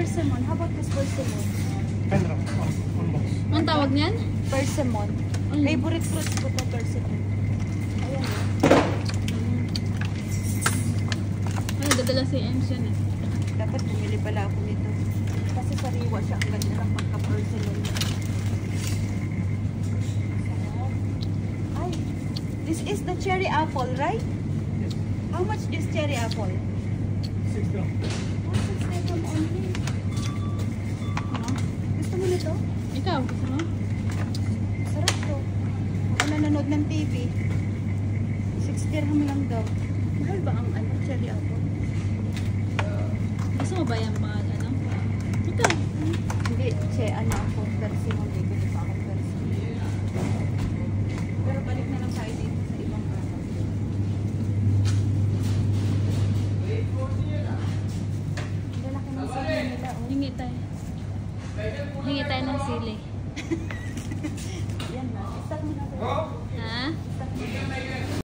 persimmon. How about this persimmon? One box. Anong tawag niyan? Persimmon. Ano? Favorite fruits ko to, persimmon. Ayan. Ay, dadala si Ems yan eh. Dapat bumili pala ako nito. Kasi sariwa siya. Ang ganda ng pagka-persimmon. Ay, this is the cherry apple, right? Yes. How much is cherry apple? 6 grams. Oh, 6 dirham only. Ano? Gusto mo na to? Ikaw, gusto mo? Sarap to. Ako nanonood ng TV. 6 dirham lang daw. Mahal ba ang cherry apple? Gusto mo ba yung mga ano? Ikaw. Hindi, ako, persimmon. Bibili pa ako persimmon. Pero balik na lang tayo dito sa ibang araw. Lalaki ng sili nila. Oh. Hingi tayo. Hingi tayo ng sili. Yan na. Start mo na. Ha? Start mo na.